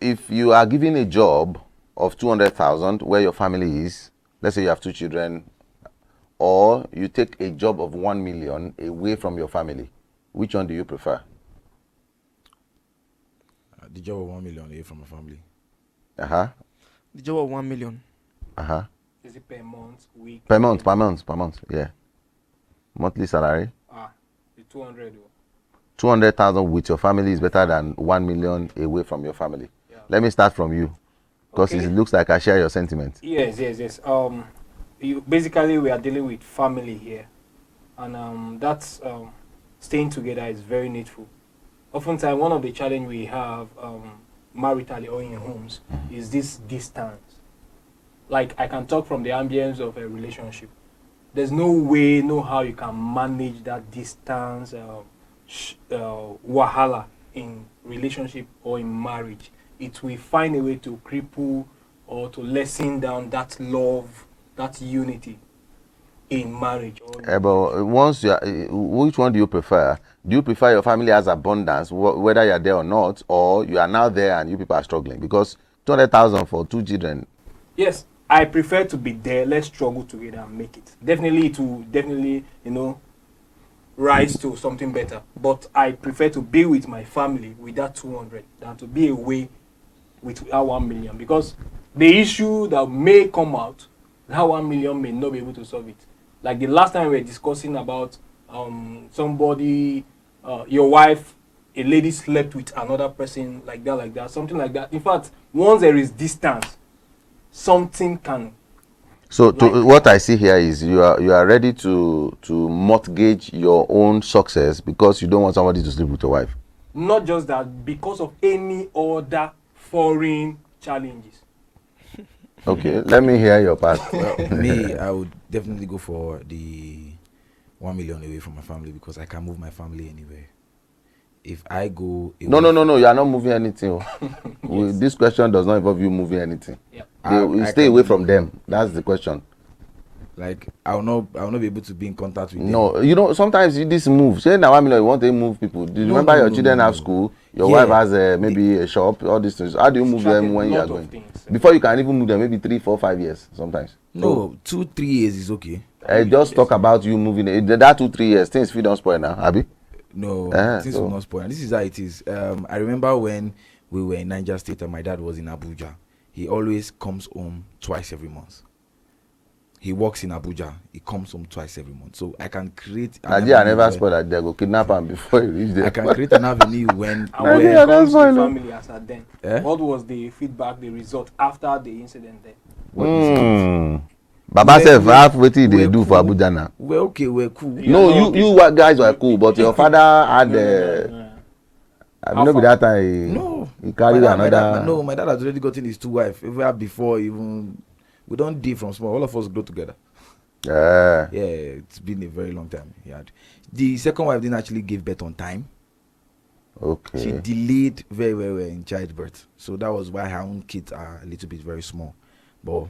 If you are given a job of 200,000 where your family is, let's say you have 2 children, or you take a job of 1 million away from your family, which one do you prefer? The job of 1 million away from my family. The job of 1 million. Is it per month, week? Per month, yeah. Monthly salary. The 200. 200,000 with your family is better than 1 million away from your family. Yeah. Let me start from you, because it looks like I share your sentiment. Yes. Basically, we are dealing with family here, and that's staying together is very needful. Oftentimes, one of the challenge we have maritally or in homes is this distance. Like, I can talk from the ambience of a relationship. There's no way, no how you can manage that distance wahala in relationship or in marriage. It will find a way to cripple or to lessen down that love, that unity in marriage. But once you are, which one do you prefer? Do you prefer your family has abundance, whether you are there or not, or you are now there and you people are struggling? Because 200,000 for 2 children. Yes, I prefer to be there. Let's struggle together and make it. Definitely, it will definitely, rise to something better. But I prefer to be with my family with that 200 than to be away with that 1 million, because the issue that may come out, that 1 million may not be able to solve it. Like the last time we were discussing about somebody, your wife, a lady slept with another person, like that, something like that. In fact, once there is distance, something can. So what I see here is you are ready to mortgage your own success because you don't want somebody to sleep with your wife. Not just that, because of any other foreign challenges. Okay, let me hear your part. Me, I would definitely go for the 1 million away from my family, because I can move my family anywhere. If I go away, no, you are not moving anything. Yes. This question does not involve you moving anything. Yeah. You stay away from them. That's the question. Like, I will not be able to be in contact with them. No, sometimes this move. Say now 1 million, you want to move people. Do you remember your children have school? Your wife has maybe a shop. All these things. How do you move them when you are going? Before you can even move them, maybe 3, 4, 5 years sometimes. No, 2, 3 years is okay. Just talk about you moving. That 2, 3 years, things don't spoil now, Abi. No, things will not spoil. This is how it is. I remember when we were in Niger State and my dad was in Abuja. He always comes home twice every month. He works in Abuja. He comes home twice every month. So I can create. I never spoil that. They go kidnap him before he reach there. I can create an avenue when. When it comes to family as at then. What was the feedback, the result after the incident then? Baba self half wetin they do for Abuja now. We're okay. We're cool. No, you guys were cool, but your father had. I mean, be that time. No, he carried another. My dad has already gotten his 2 wives. Even before even. We don't deal from small. All of us grow together. Yeah, it's been a very long time. The second wife didn't actually give birth on time. Okay. She delayed very, very well in childbirth. So that was why her own kids are a little bit very small. But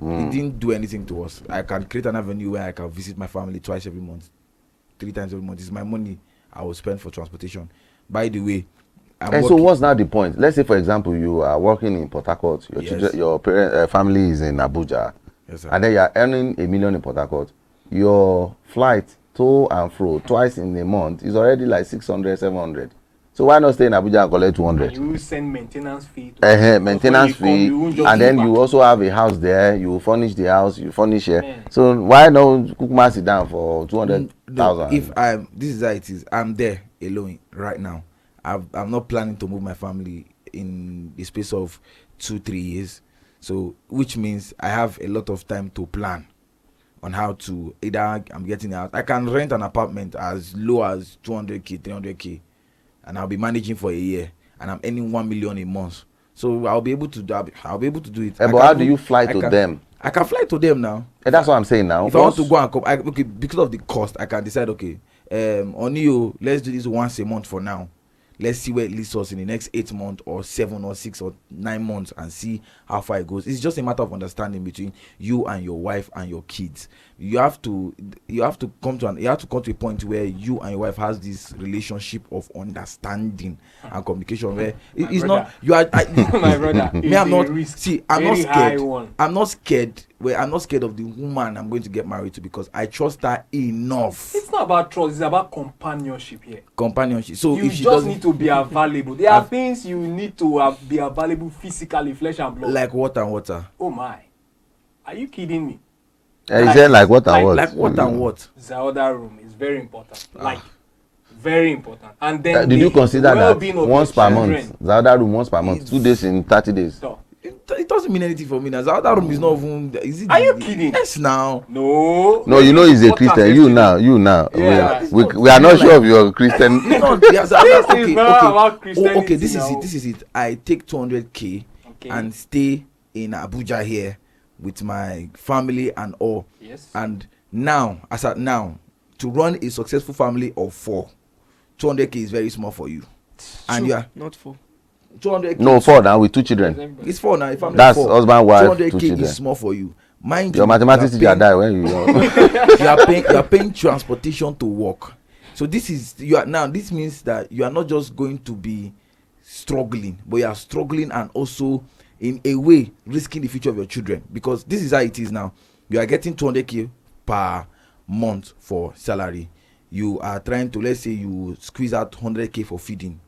it didn't do anything to us. I can create an avenue where I can visit my family twice every month, 3 times every month. It's my money I will spend for transportation. By the way, so what's now the point? Let's say, for example, you are working in Port Harcourt. Your family is in Abuja. Yes, sir. And then you are earning 1 million in Port Harcourt. Your flight to and fro twice in a month is already like 600, 700. So why not stay in Abuja and collect 200? And you will send maintenance fee. Maintenance fee, and then you also have a house there. You furnish the house. You furnish here. Man. So why not cook sit down for 200,000? If this is how it is, I'm there alone right now. I'm not planning to move my family in the space of 2, 3 years. So, which means I have a lot of time to plan on how to either I'm getting out. I can rent an apartment as low as 200k, 300k, and I'll be managing for a year, and I'm earning 1 million a month. So I'll be able to do it. But how do you fly to them? I can fly to them now. That's what I'm saying now. If I want to go and come, because of the cost, I can decide. Okay, on you, let's do this once a month for now. let's see where it leads us in the next 8 months or 7 or 6 or 9 months and see how far it goes. It's just a matter of understanding between you and your wife and your kids. You have to come to a point where you and your wife has this relationship of understanding and communication where it's brother. not you are My brother, me, I'm not risk, see I'm not very high scared. one. I'm not scared of the woman I'm going to get married to because I trust her enough. It's not about trust, it's about companionship here. Companionship. So You if she just doesn't need to be available. There are things you need to be available physically, flesh and blood. like water and water. Oh my. Are you kidding me? He said like what and what? Like what and what? The other room is very important. Like, very important. And then Did you the consider that well-being of once your per children. month? The other room once per month, 2 days in 30 days. So, It doesn't mean anything for me now. The other room is not even. Is it? Are you kidding? Yes, now. no. No, you know he's a What Christian. has You yesterday? now. Yeah. We are not sure of your Christian. No, yes, This okay, is not about okay. Christianity Okay, this is now. it. This is it. I take 200K Okay. and stay in Abuja here with my family and all. Yes. And now, as at now, to run a successful family of 4, 200K is very small for you. And Two, you are not 4. 200K. No, 4 now with 2 children. It's 4 now. If I'm That's 4, husband, wife, 2 200K children. is small for you. Mind Your you, mathematics you teacher are paying- die when you. you are paying transportation to work. So this means that you are not just going to be struggling, but you are struggling and also in a way risking the future of your children, because this is how it is now. You are getting 200K per month for salary. You are trying to, let's say you squeeze out 100K for feeding,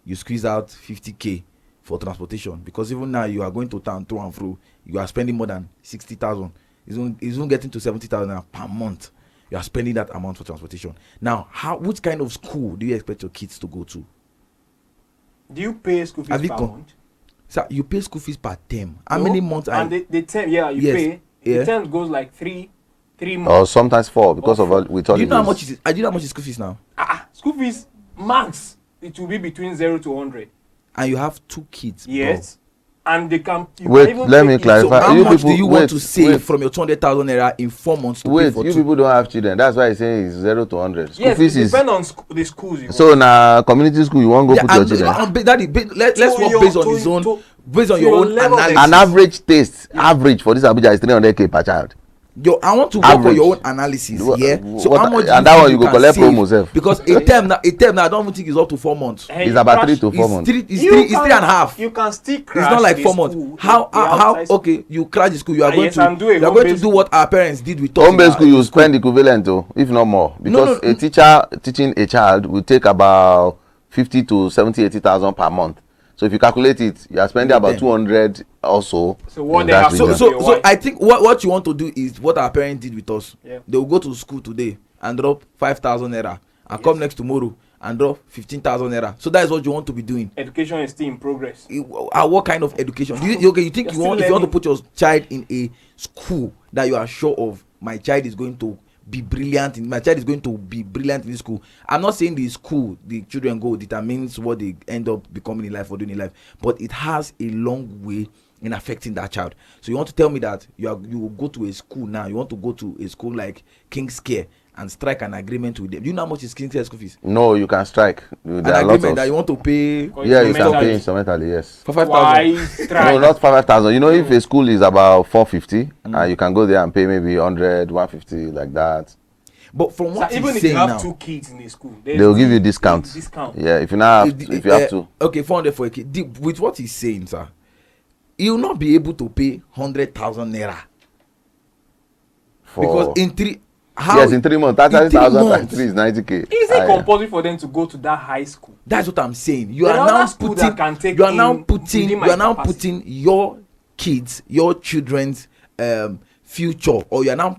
you squeeze out 50K for transportation, because even now you are going to town to and fro, you are spending more than 60,000. It's even getting to 70,000 per month. You are spending that amount for transportation. Now, which kind of school do you expect your kids to go to? Do you pay school Have fees you per con- month? So you pay school fees per term. How No. many months? And the term, you Yes. pay. Yeah. The term goes like three months. Or sometimes 4 because of all with Do you holidays. know how much is it? Do you know how much is school fees now? School fees max it will be between 0 to 100. And you have 2 kids. bro. Yes. And they can. You Wait, can even let take me it- clarify. So how You much people- do you want wait, to save wait. from your 200,000 naira in 4 months to pay Wait, for you 2? people don't have children. That's why I say it's 0 to 100. School Yes, fees it is. depends on the schools. You So now community school, you won't go put your and, children. Daddy, let's To work your- based on to- his own, to- based on to your your own level of analysis. An average taste, average for this Abuja is 300K per child. I want to work on Average. your own analysis. What- Yeah. So what- how much? and do that think one you go can collect save? promo sef. Because a term now, I don't even think it's up to 4 months. Hey, It's about crash- 3 to 4 It's months. three. It's You three. It's can- 3.5. You can still It's crash not like the 4 months. school, How? the outside Okay, you crash the school. You are Ah, going yes, to. and do a You are going to home-based do what our parents did with us. Home in based our- school, in you spend equivalent, if not more, because no. a teacher teaching a child will take about 50 to 70, 80,000 per month. So if you calculate it, you are spending about Then. 200 also. So what in they that have to region. do- So I think what you want to do is what our parents did with us. Yeah. They will go to school today and drop 5,000 naira and come next tomorrow and drop 15,000 naira. So that is what you want to be doing. Education is still in progress. What kind of education? Do you think You're if you want to still put your child in a school that you are sure of, my child is going to be brilliant in this school. I'm not saying the school the children go determines what they end up becoming in life or doing in life, but it has a long way in affecting that child. So you want to tell me that you will go to a school now, you want to go to a school like King's Care and strike an agreement with them. Do you know how much is King's Care school fees? No, you can strike. There An are lots agreement of. that you want to pay Yeah, you can Instrumentally. pay instrumentally, yes. for 5,000. Twice, try. No, not 5,000. You know, if a school is about 450, and you can go there and pay maybe 100, 150, like that. But from So what even he's if you saying have now, 2 kids in a school, They'll give you discounts. Discount. Yeah, if you now have, if you have to. Okay, 400 for a kid. With what he's saying, sir, he will not be able to pay 100,000 naira For, because in 3 yes, in 3 months, in 3 30,000 months. times 3 is 90K. Is it compulsory for them to go to that high school? That's what I'm saying. You There are are now other schools putting that can take you are now in putting within you my are now capacity. putting your kids, your children's future, or you are now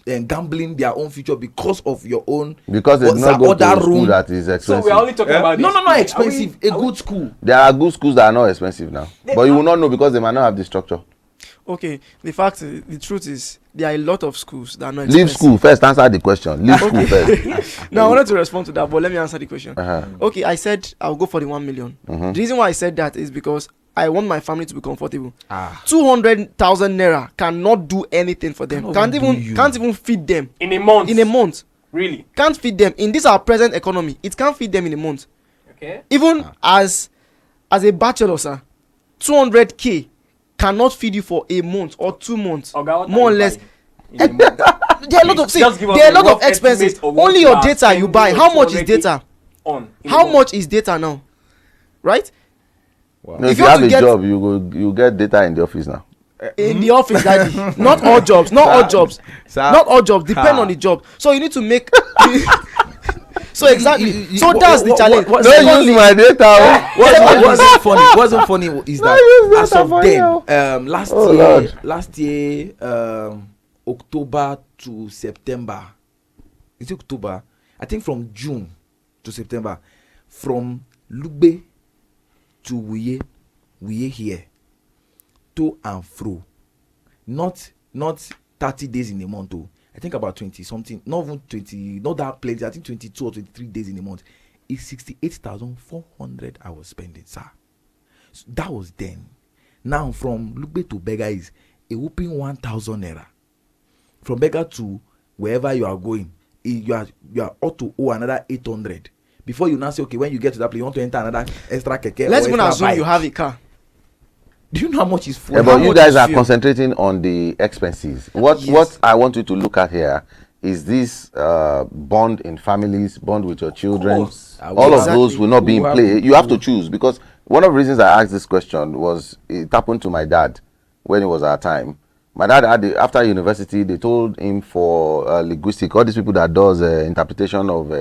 gambling their own future because of your own. Because they do what's not that go to other a school room? that is So expensive. we are only talking about No, this no, school. not Are expensive. we- A are good we- school. There are good schools that are not expensive now. But you will not know because they might not have the structure. Okay, the truth is there are a lot of schools that are not Leave expensive. school first, answer the question. Leave school first. Now I wanted to respond to that, but let me answer the question. Uh-huh. Okay, I said I'll go for the 1 million. Mhm. The reason why I said that is because I want my family to be comfortable. 200,000 naira cannot do anything for them. Cannot do you. Can't even feed them In a month. in a month. Really? Can't feed them in this our present economy. It can't feed them in a month. Okay. Even as a bachelor, sir, 200K cannot feed you for a month or 2 months. Oga, what more are or you less. buying in a month? There are a lot of Just give us there are a a lot of rough expenses. estimate of what Only your are data you spending buy. your How much is 200K data? on in a How month? much is data now? Right? Wow. No, If if you you want have to a get- job, you get data in the office now. In the office, daddy. Not all jobs. Not all jobs. Sir, Not all jobs. Depend ha. on the job. So you need to make. So exactly. So what- that's the what- challenge. what- Don't secondly- use my data. wasn't funny. Wasn't funny is No, that use as data of for then, you. last Oh, year, Lord. October to September. Is it October? I think from June to September, from Lugbe to Wuye here, to and fro, not 30 days in a month. Oh, I think about 20 something, not even 20, not that plenty. I think 22 or 23 days in a month. It's 68,400 I was spending, sir. So that was then. Now from Lugbe to Bega is a whooping 1,000 naira. From Bega to wherever you are going, you are ought to owe another 800 before you now say, okay, when you get to that place, you want to enter another extra keke. Let's or even extra assume bike. you have a car. Do you know how much is fuel? Yeah, How but you much guys is are fuel? concentrating on the expenses. What Yes. I want you to look at here is this bond in families, bond with your children. course. All of Exactly. those will not be in Who have play. to You have do- to choose, because one of the reasons I asked this question was it happened to my dad when it was our time. My dad had after university, they told him for linguistic, all these people that does interpretation of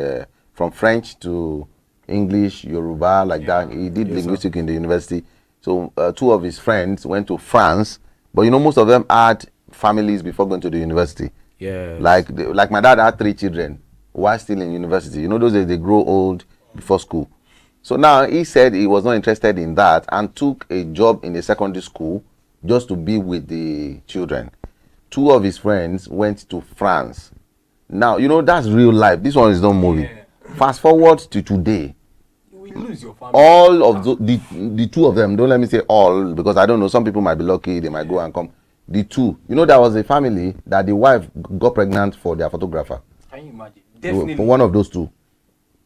from French to English, Yoruba, like that. He did linguistic in the university. So 2 of his friends went to France, but you know most of them had families before going to the university. Yeah. Like my dad had 3 children while still in university. You know those days they grow old before school. So now he said he was not interested in that and took a job in a secondary school just to be with the children. 2 of his friends went to France. Now you know that's real life. This one is not movie. Yeah. Fast forward to today. You will lose your family. All of the 2 of them, don't let me say all, because I don't know, some people might be lucky, they might go and come. The 2, you know, there was a family that the wife got pregnant for their photographer. Can you imagine? Definitely. For one of those 2,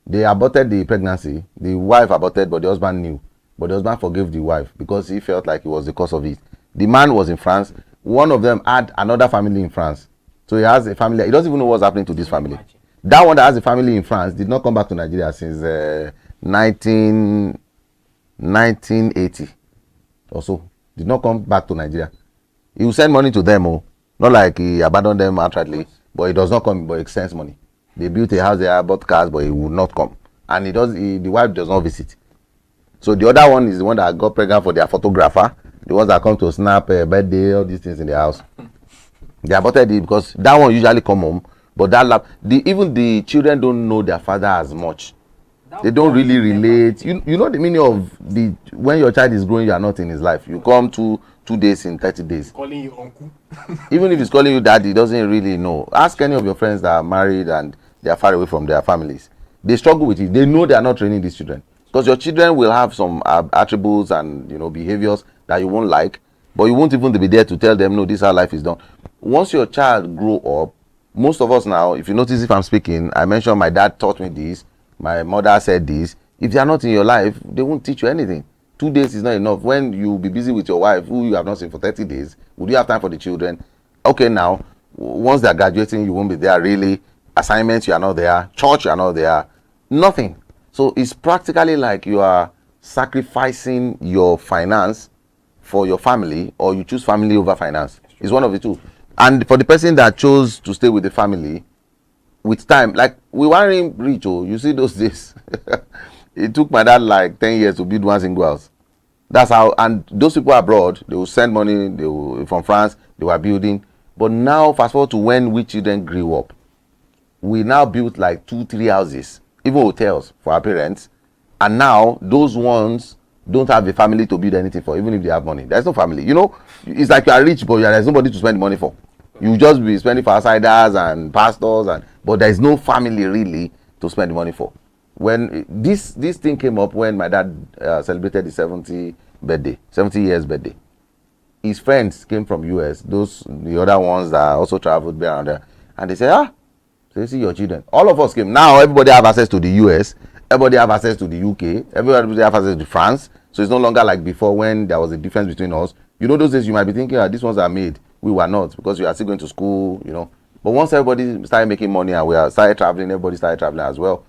they aborted the pregnancy. The wife aborted, but the husband knew. But the husband forgave the wife because he felt like it was the cause of it. The man was in France. One of them had another family in France, so he has a family. He doesn't even know what's happening to this family. Imagine. That one that has a family in France did not come back to Nigeria since 1980 or so. Did not come back to Nigeria. He will send money to them, oh, not like he abandoned them outrightly, but he does not come, but he sends money. They built a house there, bought cars, but he would not come, and the wife does not visit. So the other one is the one that got pregnant for their photographer, the ones that come to snap birthday, all these things in the house. They aborted it because that one usually come home, but even the children don't know their father as much. They don't really relate. You know the meaning of when your child is growing, you are not in his life. You come 2 days in 30 days. Calling you uncle. Even if he's calling you daddy, he doesn't really know. Ask any of your friends that are married and they are far away from their families. They struggle with it. They know they are not training these children, because your children will have some attributes and behaviors that you won't like, but you won't even be there to tell them, no, this is how life is done. Once your child grow up, most of us now, if you notice, if I'm speaking, I mentioned my dad taught me this, my mother said this. If they are not in your life, they won't teach you anything. 2 days is not enough. When you be busy with your wife, who you have not seen for 30 days, would you have time for the children? Okay, now, once they're graduating, you won't be there really. Assignments, you are not there. Church, you are not there. Nothing. So it's practically like you are sacrificing your finance for your family, or you choose family over finance. It's one of the 2. And for the person that chose to stay with the family, with time, like we weren't rich, you see those days. It took my dad like 10 years to build one single house. That's how. And those people abroad, they will send money, from France, they were building. But now, fast forward to when we children grew up, we now built like 2-3 houses, even hotels for our parents. And now those ones don't have a family to build anything for, even if they have money. There's no family. You know, it's like you are rich, but there's nobody to spend money for. You just be spending for outsiders and pastors, but there is no family really to spend the money for. When this thing came up, when my dad celebrated his 70 years birthday, his friends came from US, the other ones that also traveled around there, and they said, so you see your children. All of us came. Now everybody have access to the US. Everybody have access to the UK. Everybody have access to France. So it's no longer like before when there was a difference between us. You know, those days you might be thinking, these ones are made. We were not, because we are still going to school, you know. But once everybody started making money and we started traveling, everybody started traveling as well.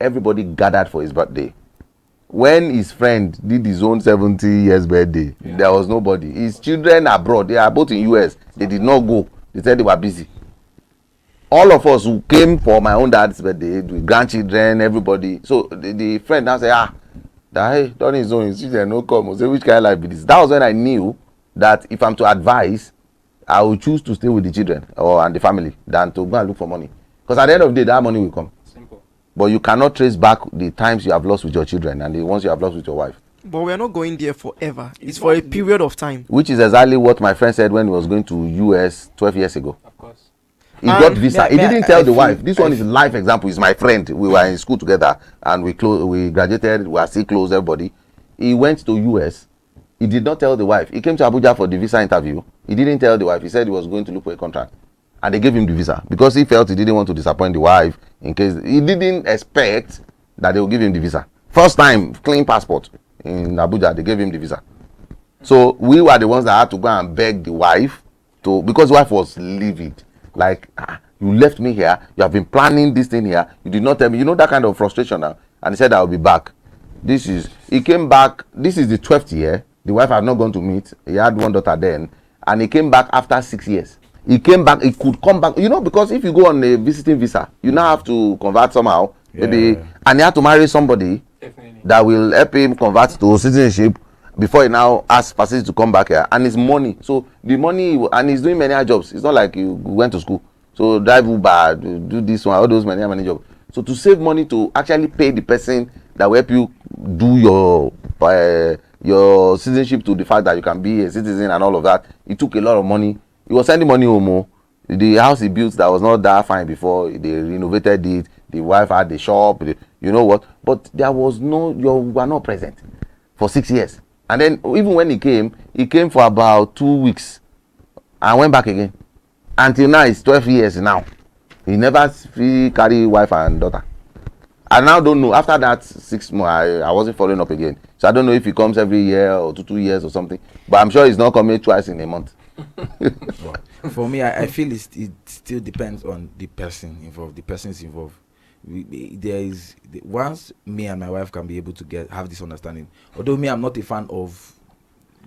Everybody gathered for his birthday. When his friend did his own 70 years birthday, there was nobody. His children abroad, they are both in US. They did not go. They said they were busy. All of us who came for my own dad's birthday, with grandchildren, everybody. So the friend now said, hey, done his own, his children no come. I say, which kind of life is this? That was when I knew that if I'm to advise, I will choose to stay with the children and the family than to go and look for money. Because at the end of the day, that money will come. Simple. But you cannot trace back the times you have lost with your children and the ones you have lost with your wife. But we are not going there forever. It's for a period of time. Which is exactly what my friend said when he was going to US 12 years ago. Of course. He got visa. He didn't tell the wife. This one is a life example. He's my friend. We were in school together and we graduated. We are still close, everybody. He went to US. He did not tell the wife. He came to Abuja for the visa interview. He didn't tell the wife. He said he was going to look for a contract. And they gave him the visa because he felt he didn't want to disappoint the wife in case he didn't expect that they would give him the visa. First time, clean passport in Abuja, they gave him the visa. So we were the ones that had to go and beg the wife to, because the wife was livid. Like, you left me here, you have been planning this thing here, you did not tell me, you know, that kind of frustration now. And he said, I'll be back. He came back, this is the 12th year. The wife had not gone to meet. He had one daughter then. And he came back after 6 years. He came back, he could come back, you know, because if you go on a visiting visa, you now have to convert somehow. Maybe, and he had to marry somebody that will help him convert to citizenship before he now asks facility to come back here. And it's money. So the money, and he's doing many jobs. It's not like you went to school. So drive Uber, do this one, all those many jobs. So to save money to actually pay the person that will help you do your citizenship to the fact that you can be a citizen and all of that, it took a lot of money. He was sending money home. The house he built that was not that fine before, they renovated it. The wife had the shop, you know what? But there was you were not present for 6 years. And then even when he came for about 2 weeks and went back again. Until now, it's 12 years now. He never carry wife and daughter. I now don't know. After that 6 months, I wasn't following up again. So I don't know if he comes every year or 2 years or something. But I'm sure he's not coming twice in a month. For me, I feel it still depends on the person involved, the persons involved. Once me and my wife can be able to have this understanding. Although me, I'm not a fan of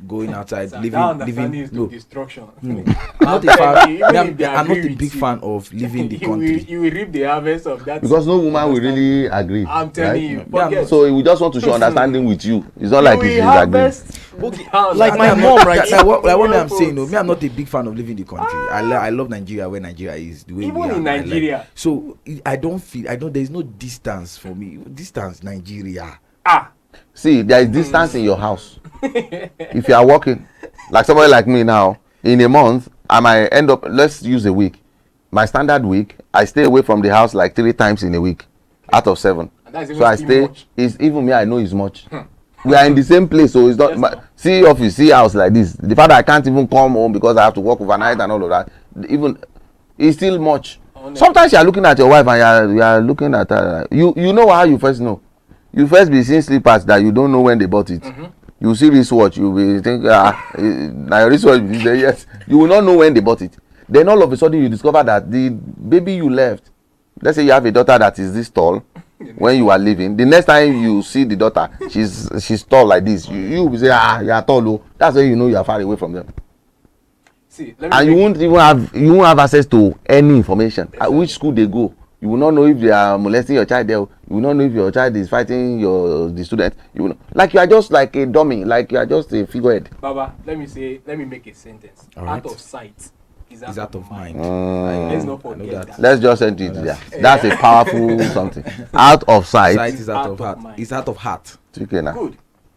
going outside, living no destruction. I'm not a big fan of leaving the country. You will reap the harvest of that. Because no woman will really agree. I'm telling you. So we just want to show understanding with you. It's not like it's agreeing. Like my mom, right? Like what I'm saying, me, I'm not a big fan of leaving the country. I love Nigeria where Nigeria is. The way even in Nigeria. Like. So there's no distance for me. Distance, Nigeria. See, there is distance in your house. If you are working, like somebody like me now, in a month, I might end up, let's use a week. My standard week, I stay away from the house like 3 times in a week out of 7. So I stay, it's even me, I know it's much. We are in the same place, so it's not, see office, see house like this. The fact that I can't even come home because I have to work overnight and all of that, even, it's still much. Sometimes you are looking at your wife and you are looking at her. You know how you first know. You first be seeing slippers that you don't know when they bought it. You see wristwatch, you will think, now your wristwatch, you say yes. You will not know when they bought it. Then all of a sudden you discover that the baby you left, let's say you have a daughter that is this tall when you are leaving. The next time you see the daughter, she's tall like this. You will say, you are tall. Oh. That's when you know you are far away from them. See, and you won't have access to any information. At which school they go. You will not know if they are molesting your child there. You will not know if your child is fighting the student. You will know. Like you are just like a dummy. Like you are just a figurehead. Baba, let me make a sentence. Out of sight is out of mind. Let's not forget that. Let's just send it there. That's a powerful something. Out of sight. Sight is out of heart. It's out of heart. Okay, now. Good.